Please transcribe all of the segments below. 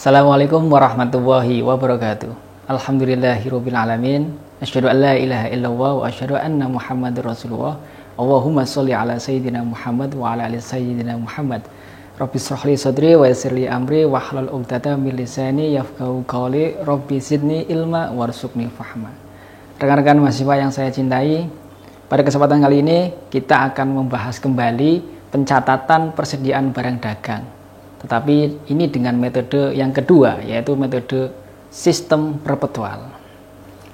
Assalamualaikum warahmatullahi wabarakatuh. Alhamdulillahirabbil alamin. Asyhadu an la ilaha illallah wa asyhadu anna Muhammadar Rasulullah. Allahumma sholli ala sayyidina Muhammad wa ala ali sayyidina Muhammad. Rabbi shrah li sadri wa yassir li amri wahlul 'uqdatam min lisani yafqahu qawli. Rabbi zidni ilma warzuqni fahma. Rekan-rekan mahasiswa yang saya cintai, pada kesempatan kali ini kita akan membahas kembali pencatatan persediaan barang dagang. Tetapi ini dengan metode yang kedua, yaitu metode sistem perpetual.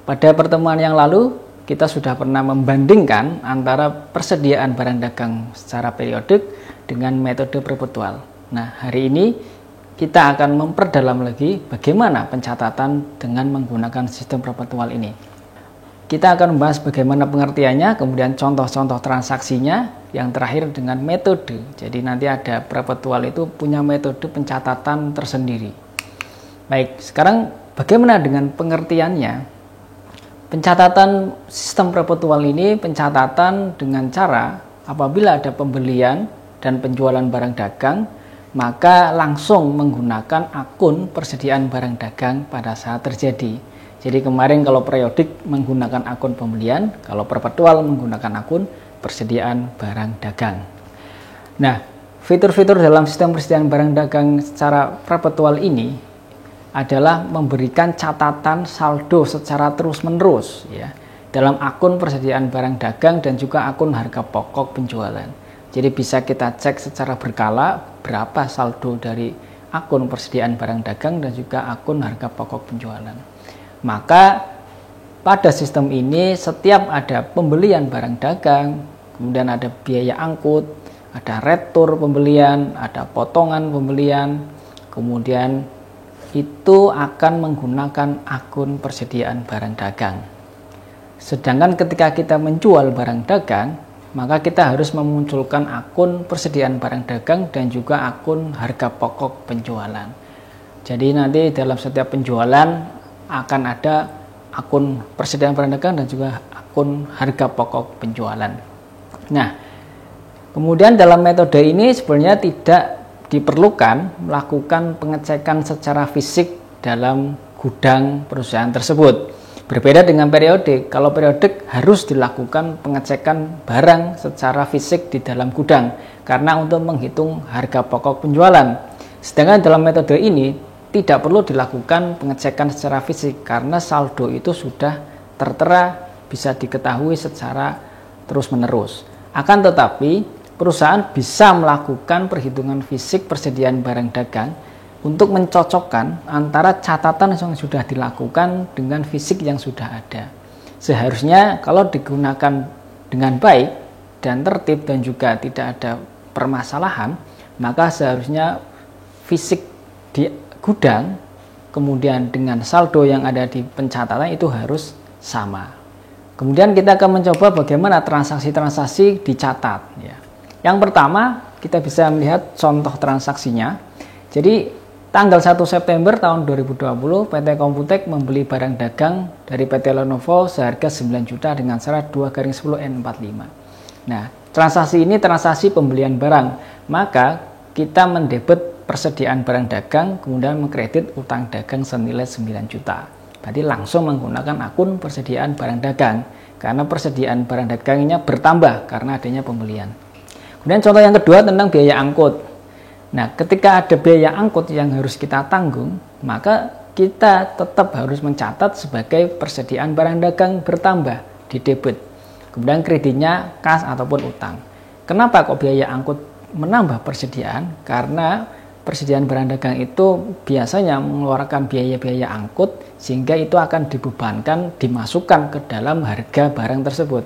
Pada pertemuan yang lalu, kita sudah pernah membandingkan antara persediaan barang dagang secara periodik dengan metode perpetual. Nah, hari ini kita akan memperdalam lagi bagaimana pencatatan dengan menggunakan sistem perpetual ini. Kita akan membahas bagaimana pengertiannya, kemudian contoh-contoh transaksinya, yang terakhir dengan metode. Jadi nanti ada perpetual itu punya metode pencatatan tersendiri. Baik, sekarang bagaimana dengan pengertiannya? Pencatatan sistem perpetual ini pencatatan dengan cara apabila ada pembelian dan penjualan barang dagang, maka langsung menggunakan akun persediaan barang dagang pada saat terjadi. Jadi kemarin kalau periodik menggunakan akun pembelian, kalau perpetual menggunakan akun persediaan barang dagang. Nah, fitur-fitur dalam sistem persediaan barang dagang secara perpetual ini adalah memberikan catatan saldo secara terus-menerus ya, dalam akun persediaan barang dagang dan juga akun harga pokok penjualan. Jadi bisa kita cek secara berkala berapa saldo dari akun persediaan barang dagang dan juga akun harga pokok penjualan. Maka pada sistem ini setiap ada pembelian barang dagang, kemudian ada biaya angkut, ada retur pembelian, ada potongan pembelian, kemudian itu akan menggunakan akun persediaan barang dagang. Sedangkan ketika kita menjual barang dagang, maka kita harus memunculkan akun persediaan barang dagang dan juga akun harga pokok penjualan. Jadi nanti dalam setiap penjualan akan ada akun persediaan barang dagang dan juga akun harga pokok penjualan. Nah, kemudian dalam metode ini sebenarnya tidak diperlukan melakukan pengecekan secara fisik dalam gudang perusahaan tersebut. Berbeda dengan periodik. Kalau periodik harus dilakukan pengecekan barang secara fisik di dalam gudang karena untuk menghitung harga pokok penjualan. Sedangkan dalam metode ini tidak perlu dilakukan pengecekan secara fisik karena saldo itu sudah tertera, bisa diketahui secara terus-menerus. Akan tetapi, perusahaan bisa melakukan perhitungan fisik persediaan barang dagang untuk mencocokkan antara catatan yang sudah dilakukan dengan fisik yang sudah ada. Seharusnya kalau digunakan dengan baik dan tertib dan juga tidak ada permasalahan, maka seharusnya fisik di gudang kemudian dengan saldo yang ada di pencatatan itu harus sama. Kemudian kita akan mencoba bagaimana transaksi-transaksi dicatat ya. Yang pertama, kita bisa melihat contoh transaksinya. Jadi tanggal 1 September tahun 2020 PT Komputek membeli barang dagang dari PT Lenovo seharga 9 juta dengan syarat 2/10N45. Nah, transaksi ini transaksi pembelian barang, maka kita mendebet persediaan barang dagang, kemudian mengkredit utang dagang senilai 9 juta. Berarti langsung menggunakan akun persediaan barang dagang, karena persediaan barang dagangnya bertambah karena adanya pembelian. Kemudian contoh yang kedua tentang biaya angkut. Nah, ketika ada biaya angkut yang harus kita tanggung, maka kita tetap harus mencatat sebagai persediaan barang dagang bertambah di debit. Kemudian kreditnya kas ataupun utang. Kenapa kok biaya angkut menambah persediaan? Karena persediaan barang dagang itu biasanya mengeluarkan biaya-biaya angkut sehingga itu akan dibebankan, dimasukkan ke dalam harga barang tersebut.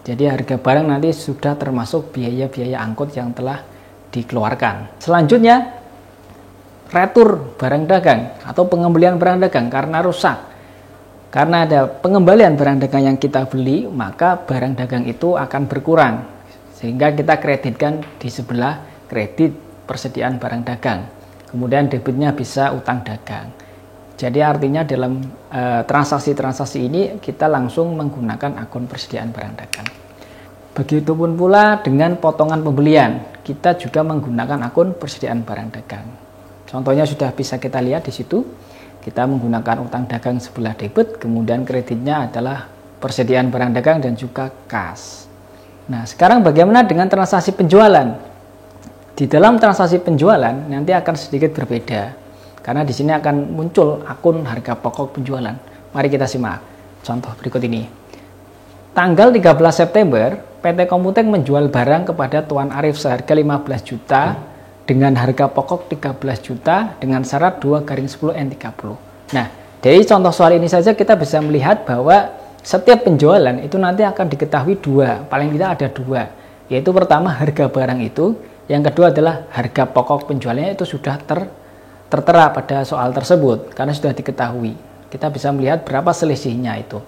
Jadi harga barang nanti sudah termasuk biaya-biaya angkut yang telah dikeluarkan. Selanjutnya, retur barang dagang atau pengembalian barang dagang karena rusak. Karena ada pengembalian barang dagang yang kita beli, maka barang dagang itu akan berkurang. Sehingga kita kreditkan di sebelah kredit persediaan barang dagang, kemudian debitnya bisa utang dagang. Jadi artinya dalam transaksi-transaksi ini kita langsung menggunakan akun persediaan barang dagang. Begitupun pula dengan potongan pembelian, kita juga menggunakan akun persediaan barang dagang. Contohnya sudah bisa kita lihat di situ. Kita menggunakan utang dagang sebelah debit, kemudian kreditnya adalah persediaan barang dagang dan juga kas. Nah, sekarang bagaimana dengan transaksi penjualan? Di dalam transaksi penjualan nanti akan sedikit berbeda. Karena di sini akan muncul akun harga pokok penjualan. Mari kita simak contoh berikut ini. Tanggal 13 September, PT Komputek menjual barang kepada Tuan Arif seharga 15 juta dengan harga pokok 13 juta dengan syarat 2/10 N30. Nah, dari contoh soal ini saja kita bisa melihat bahwa setiap penjualan itu nanti akan diketahui dua, paling tidak ada dua. Yaitu pertama harga barang itu, yang kedua adalah harga pokok penjualannya itu sudah tertera pada soal tersebut karena sudah diketahui. Kita bisa melihat berapa selisihnya itu.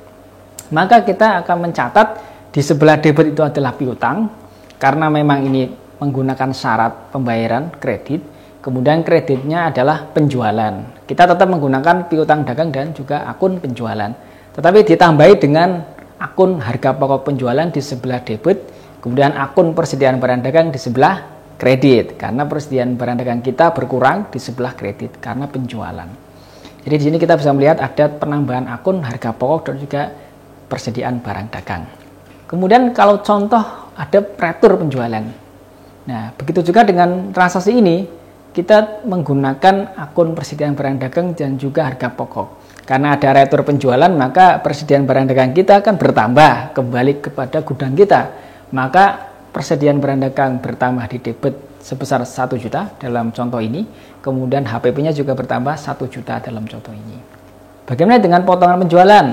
Maka kita akan mencatat di sebelah debit itu adalah piutang karena memang ini menggunakan syarat pembayaran kredit. Kemudian kreditnya adalah penjualan. Kita tetap menggunakan piutang dagang dan juga akun penjualan. Tetapi ditambahi dengan akun harga pokok penjualan di sebelah debit, kemudian akun persediaan barang dagang di sebelah kredit karena persediaan barang dagang kita berkurang di sebelah kredit karena penjualan. Jadi di sini kita bisa melihat ada penambahan akun harga pokok dan juga persediaan barang dagang. Kemudian kalau contoh ada retur penjualan. Nah, begitu juga dengan transaksi ini kita menggunakan akun persediaan barang dagang dan juga harga pokok. Karena ada retur penjualan, maka persediaan barang dagang kita akan bertambah kembali kepada gudang kita. Maka persediaan barang dagang bertambah di debit sebesar 1 juta dalam contoh ini. Kemudian HPP-nya juga bertambah 1 juta dalam contoh ini. Bagaimana dengan potongan penjualan?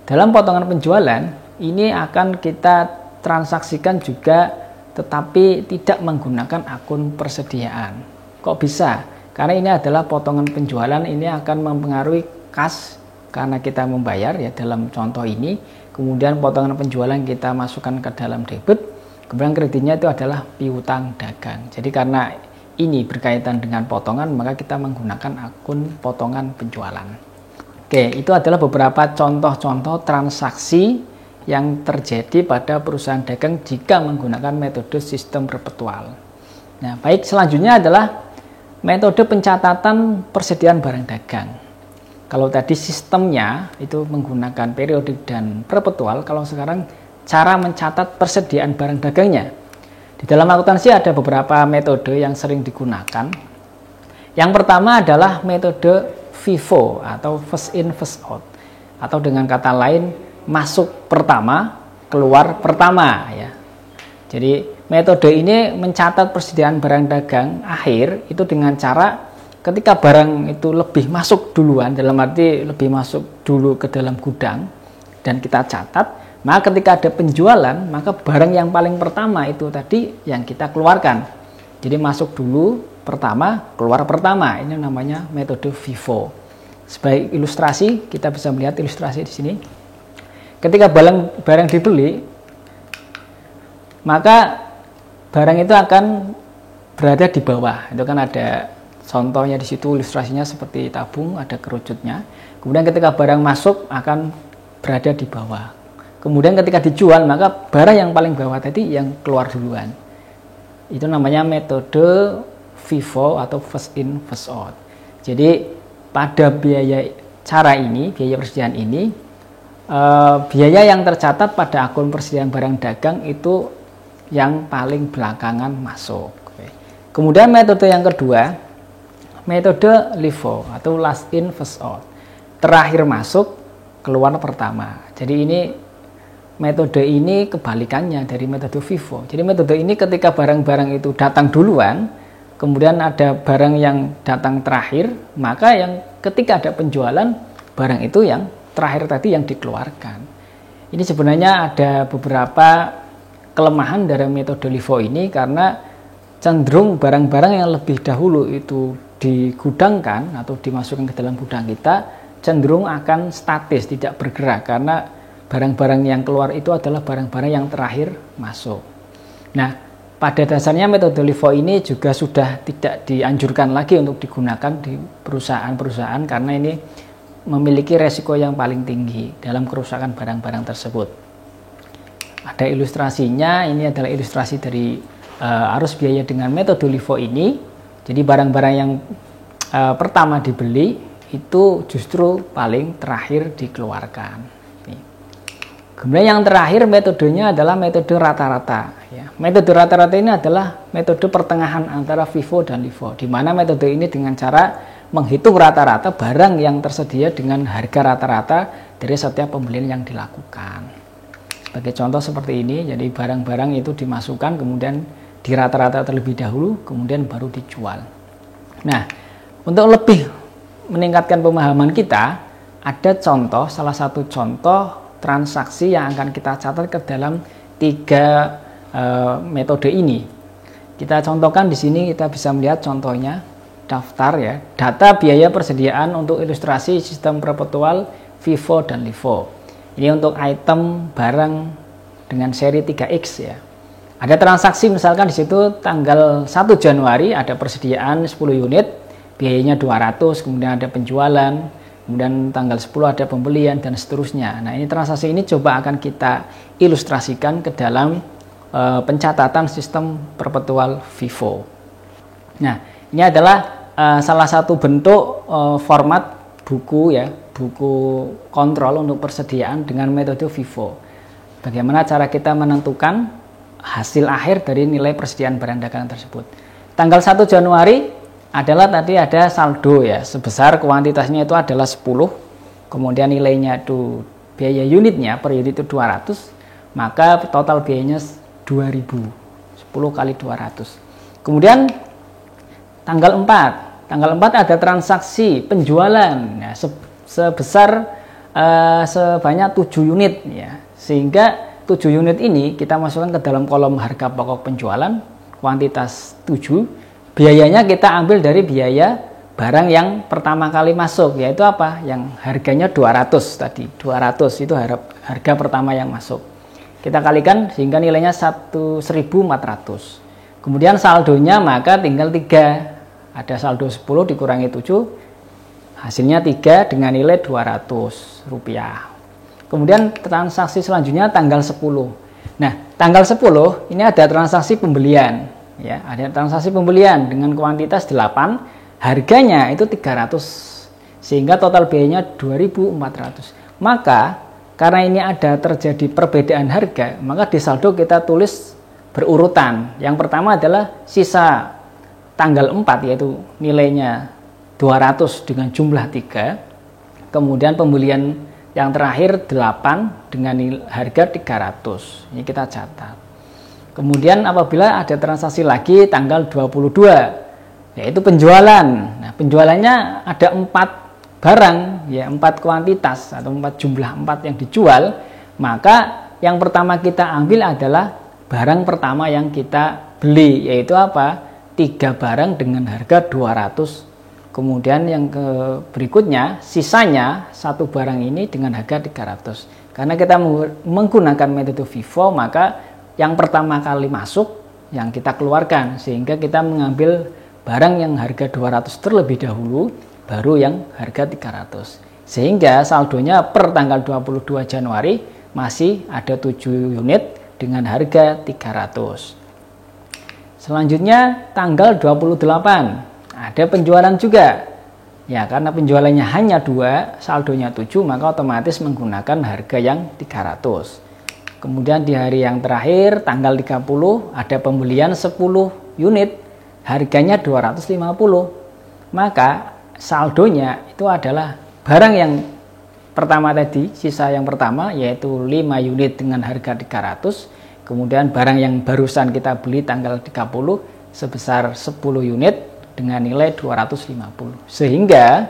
Dalam potongan penjualan, ini akan kita transaksikan juga tetapi tidak menggunakan akun persediaan. Kok bisa? Karena ini adalah potongan penjualan, ini akan mempengaruhi kas karena kita membayar ya dalam contoh ini. Kemudian potongan penjualan kita masukkan ke dalam debit, kemudian kreditnya itu adalah piutang dagang. Jadi karena ini berkaitan dengan potongan, maka kita menggunakan akun potongan penjualan. Oke, itu adalah beberapa contoh-contoh transaksi yang terjadi pada perusahaan dagang jika menggunakan metode sistem perpetual. Nah, baik, selanjutnya adalah metode pencatatan persediaan barang dagang. Kalau tadi sistemnya itu menggunakan periodik dan perpetual, kalau sekarang cara mencatat persediaan barang dagangnya. Di dalam akuntansi ada beberapa metode yang sering digunakan. Yang pertama adalah metode FIFO atau first in first out, atau dengan kata lain masuk pertama, keluar pertama ya. Jadi metode ini mencatat persediaan barang dagang akhir itu dengan cara ketika barang itu lebih masuk duluan, dalam arti lebih masuk dulu ke dalam gudang dan kita catat, maka ketika ada penjualan maka barang yang paling pertama itu tadi yang kita keluarkan. Jadi masuk dulu pertama, keluar pertama. Ini namanya metode FIFO. Sebagai ilustrasi, kita bisa melihat ilustrasi di sini. Ketika barang dibeli, maka barang itu akan berada di bawah. Itu kan ada contohnya di situ, ilustrasinya seperti tabung, ada kerucutnya. Kemudian ketika barang masuk akan berada di bawah. Kemudian ketika dijual, maka barang yang paling bawah tadi yang keluar duluan. Itu namanya metode FIFO atau first in first out. Jadi pada cara ini, biaya persediaan ini, biaya yang tercatat pada akun persediaan barang dagang itu yang paling belakangan masuk. Kemudian metode yang kedua, metode LIFO atau last in first out. Terakhir masuk, keluar pertama. Jadi ini metode ini kebalikannya dari metode FIFO. Jadi metode ini ketika barang-barang itu datang duluan, kemudian ada barang yang datang terakhir, maka yang ketika ada penjualan, barang itu yang terakhir tadi yang dikeluarkan. Ini sebenarnya ada beberapa kelemahan dari metode LIFO ini karena cenderung barang-barang yang lebih dahulu itu digudangkan atau dimasukkan ke dalam gudang kita cenderung akan statis, tidak bergerak karena barang-barang yang keluar itu adalah barang-barang yang terakhir masuk. Nah, pada dasarnya metode LIFO ini juga sudah tidak dianjurkan lagi untuk digunakan di perusahaan-perusahaan karena ini memiliki resiko yang paling tinggi dalam kerusakan barang-barang tersebut. Ada ilustrasinya, ini adalah ilustrasi dari arus biaya dengan metode LIFO ini. Jadi barang-barang yang pertama dibeli itu justru paling terakhir dikeluarkan. Nih. Kemudian yang terakhir metodenya adalah metode rata-rata. Ya. Metode rata-rata ini adalah metode pertengahan antara FIFO dan LIFO, di mana metode ini dengan cara menghitung rata-rata barang yang tersedia dengan harga rata-rata dari setiap pembelian yang dilakukan. Sebagai contoh seperti ini, jadi barang-barang itu dimasukkan kemudian di rata-rata terlebih dahulu, kemudian baru dijual. Nah, untuk lebih meningkatkan pemahaman kita, ada contoh, salah satu contoh transaksi yang akan kita catat ke dalam 3 metode ini. Kita contohkan di sini, kita bisa melihat contohnya daftar ya, data biaya persediaan untuk ilustrasi sistem perpetual FIFO dan LIFO. Ini untuk item barang dengan seri 3X ya. Ada transaksi misalkan di situ tanggal 1 Januari ada persediaan 10 unit, biayanya 200, kemudian ada penjualan, kemudian tanggal 10 ada pembelian dan seterusnya. Nah, ini transaksi ini coba akan kita ilustrasikan ke dalam pencatatan sistem perpetual FIFO. Nah, ini adalah salah satu bentuk format buku ya, buku kontrol untuk persediaan dengan metode FIFO. Bagaimana cara kita menentukan hasil akhir dari nilai persediaan barang dagangan tersebut. Tanggal 1 Januari adalah tadi ada saldo ya, sebesar kuantitasnya itu adalah 10, kemudian nilainya itu biaya unitnya per unit itu 200, maka total biayanya 2000, 10 kali 200. Kemudian tanggal 4 ada transaksi penjualan ya, sebesar sebanyak 7 unit ya, sehingga 7 unit ini kita masukkan ke dalam kolom harga pokok penjualan kuantitas 7, biayanya kita ambil dari biaya barang yang pertama kali masuk, yaitu apa? Yang harganya 200 tadi, 200 itu harga pertama yang masuk, kita kalikan sehingga nilainya 1.400. Kemudian saldonya maka tinggal 3, ada saldo 10 dikurangi 7, hasilnya 3 dengan nilai 200 rupiah. Kemudian transaksi selanjutnya tanggal 10. Nah, tanggal 10 ini ada transaksi pembelian ya, ada transaksi pembelian dengan kuantitas 8, harganya itu 300, sehingga total biayanya 2.400. Maka karena ini ada terjadi perbedaan harga, maka di saldo kita tulis berurutan. Yang pertama adalah sisa tanggal 4, yaitu nilainya 200 dengan jumlah 3, kemudian pembelian yang terakhir 8 dengan harga 300. Ini kita catat. Kemudian apabila ada transaksi lagi tanggal 22, yaitu penjualan. Nah, penjualannya ada 4 barang, ya 4 kuantitas atau 4 jumlah 4 yang dijual, maka yang pertama kita ambil adalah barang pertama yang kita beli, yaitu apa? 3 barang dengan harga 200. Kemudian yang berikutnya sisanya 1 barang ini dengan harga 300. Karena kita menggunakan metode FIFO, maka yang pertama kali masuk yang kita keluarkan, sehingga kita mengambil barang yang harga 200 terlebih dahulu, baru yang harga 300. Sehingga saldonya per tanggal 22 Januari masih ada 7 unit dengan harga 300. Selanjutnya tanggal 28 ada penjualan juga ya, karena penjualannya hanya 2, saldonya 7, maka otomatis menggunakan harga yang 300. Kemudian di hari yang terakhir tanggal 30 ada pembelian 10 unit, harganya 250, maka saldonya itu adalah barang yang pertama tadi, sisa yang pertama yaitu 5 unit dengan harga 300, kemudian barang yang barusan kita beli tanggal 30 sebesar 10 unit dengan nilai 250. Sehingga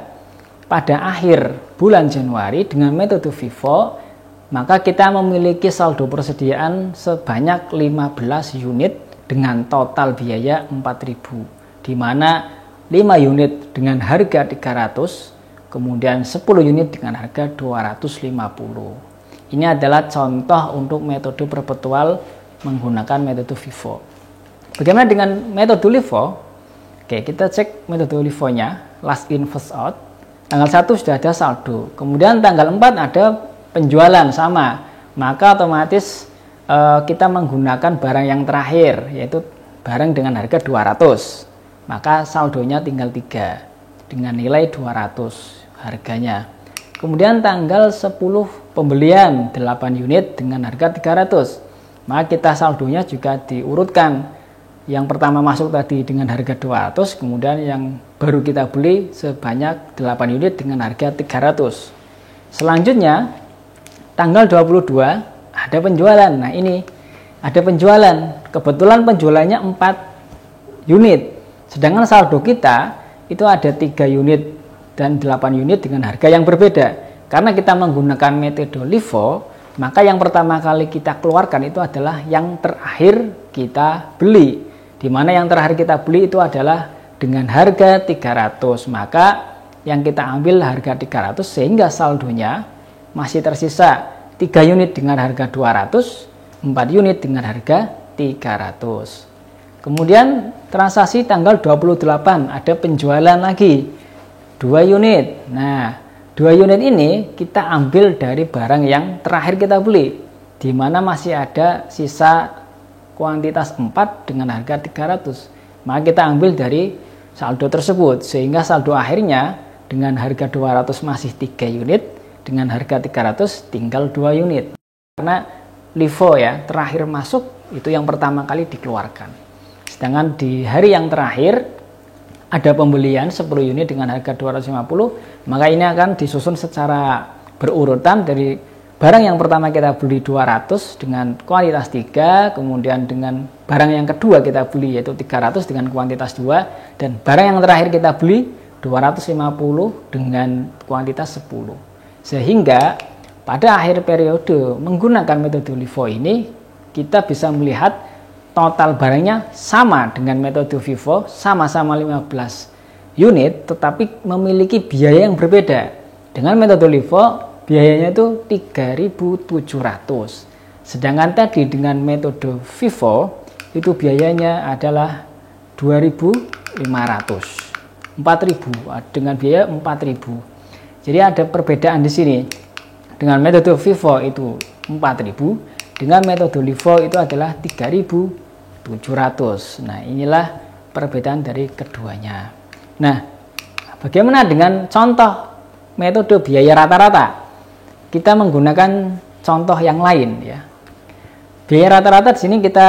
pada akhir bulan Januari dengan metode FIFO, maka kita memiliki saldo persediaan sebanyak 15 unit dengan total biaya 4.000, di mana 5 unit dengan harga 300, kemudian 10 unit dengan harga 250. Ini adalah contoh untuk metode perpetual menggunakan metode FIFO. Bagaimana dengan metode LIFO? Oke, kita cek metode LIFO-nya, last in first out. Tanggal 1 sudah ada saldo, kemudian tanggal 4 ada penjualan sama, maka otomatis kita menggunakan barang yang terakhir, yaitu barang dengan harga 200. maka saldonya tinggal 3 dengan nilai 200 harganya. Kemudian tanggal 10 pembelian 8 unit dengan harga 300, maka kita saldonya juga diurutkan. Yang pertama masuk tadi dengan harga 200, kemudian yang baru kita beli sebanyak 8 unit dengan harga 300. Selanjutnya tanggal 22 ada penjualan. Nah ini ada penjualan, kebetulan penjualannya 4 unit, sedangkan saldo kita itu ada 3 unit dan 8 unit dengan harga yang berbeda. Karena kita menggunakan metode LIFO, maka yang pertama kali kita keluarkan itu adalah yang terakhir kita beli, di mana yang terakhir kita beli itu adalah dengan harga 300, maka yang kita ambil harga 300 sehingga saldonya masih tersisa 3 unit dengan harga 200, 4 unit dengan harga 300. Kemudian transaksi tanggal 28 ada penjualan lagi 2 unit. Nah 2 unit ini kita ambil dari barang yang terakhir kita beli, di mana masih ada sisa kuantitas 4 dengan harga 300, maka kita ambil dari saldo tersebut, sehingga saldo akhirnya dengan harga 200 masih 3 unit, dengan harga 300 tinggal 2 unit. Karena LIFO ya, terakhir masuk itu yang pertama kali dikeluarkan. Sedangkan di hari yang terakhir ada pembelian 10 unit dengan harga 250, maka ini akan disusun secara berurutan dari barang yang pertama kita beli 200 dengan kuantitas 3, kemudian dengan barang yang kedua kita beli yaitu 300 dengan kuantitas 2, dan barang yang terakhir kita beli 250 dengan kuantitas 10. Sehingga pada akhir periode menggunakan metode LIFO ini kita bisa melihat total barangnya sama dengan metode FIFO, sama-sama 15 unit, tetapi memiliki biaya yang berbeda. Dengan metode LIFO biayanya itu 3.700. Sedangkan tadi dengan metode FIFO itu biayanya adalah 2.500. 4.000 dengan biaya 4.000. Jadi ada perbedaan di sini. Dengan metode FIFO itu 4.000, dengan metode LIFO itu adalah 3.700. Nah, inilah perbedaan dari keduanya. Nah, bagaimana dengan contoh metode biaya rata-rata? Kita menggunakan contoh yang lain ya. Biaya rata-rata di sini kita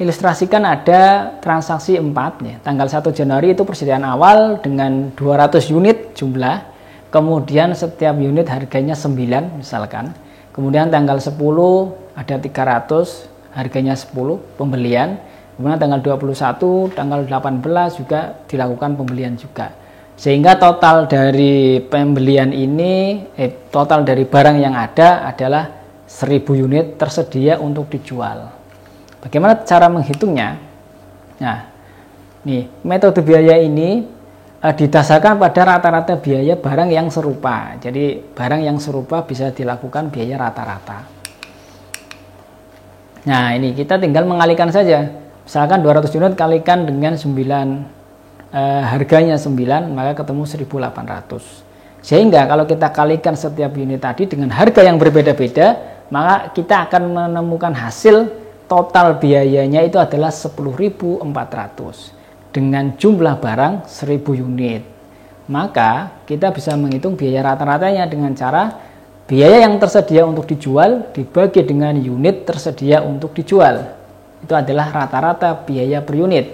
ilustrasikan ada transaksi 4 ya. Tanggal 1 Januari itu persediaan awal dengan 200 unit jumlah. Kemudian setiap unit harganya 9 misalkan. Kemudian tanggal 10 ada 300, harganya 10 pembelian. Kemudian tanggal 21, tanggal 18 juga dilakukan pembelian juga. Sehingga total dari pembelian ini, total dari barang yang ada adalah 1000 unit tersedia untuk dijual. Bagaimana cara menghitungnya? Nah, nih metode biaya ini didasarkan pada rata-rata biaya barang yang serupa. Jadi barang yang serupa bisa dilakukan biaya rata-rata. Nah, ini kita tinggal mengalikan saja. Misalkan 200 unit kalikan dengan 9, harganya 9, maka ketemu 1.800. Sehingga kalau kita kalikan setiap unit tadi dengan harga yang berbeda-beda, maka kita akan menemukan hasil total biayanya itu adalah 10.400 dengan jumlah barang 1000 unit. Maka kita bisa menghitung biaya rata-ratanya dengan cara biaya yang tersedia untuk dijual dibagi dengan unit tersedia untuk dijual. Itu adalah rata-rata biaya per unit,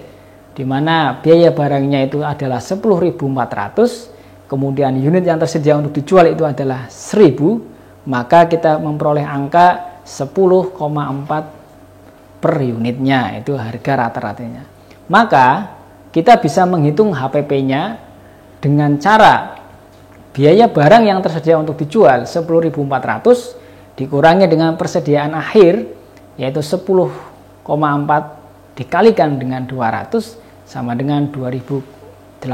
di mana biaya barangnya itu adalah 10.400, kemudian unit yang tersedia untuk dijual itu adalah 1000, maka kita memperoleh angka 10,4 per unitnya, itu harga rata-ratanya. Maka kita bisa menghitung HPP-nya dengan cara biaya barang yang tersedia untuk dijual 10.400 dikurangi dengan persediaan akhir yaitu 10,4 dikalikan dengan 200 sama dengan 2080,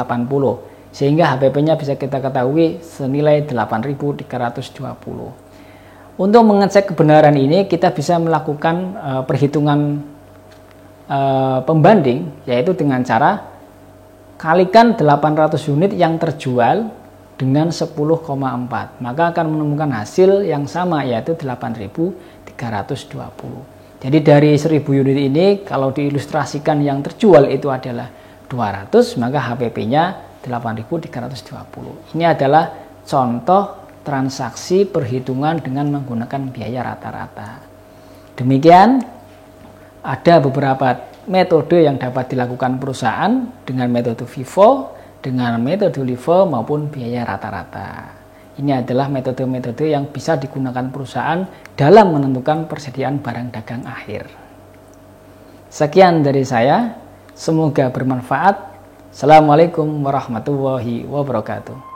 sehingga HPP-nya bisa kita ketahui senilai 8.320. Untuk mengecek kebenaran ini kita bisa melakukan perhitungan pembanding, yaitu dengan cara kalikan 800 unit yang terjual dengan 10,4, maka akan menemukan hasil yang sama yaitu 8.320. Jadi dari 1000 unit ini kalau diilustrasikan yang terjual itu adalah maka HPP-nya 8.320. Ini adalah contoh transaksi perhitungan dengan menggunakan biaya rata-rata. Demikian, ada beberapa metode yang dapat dilakukan perusahaan dengan metode FIFO, dengan metode LIFO maupun biaya rata-rata. Ini adalah metode-metode yang bisa digunakan perusahaan dalam menentukan persediaan barang dagang akhir. Sekian dari saya, semoga bermanfaat. Assalamualaikum warahmatullahi wabarakatuh.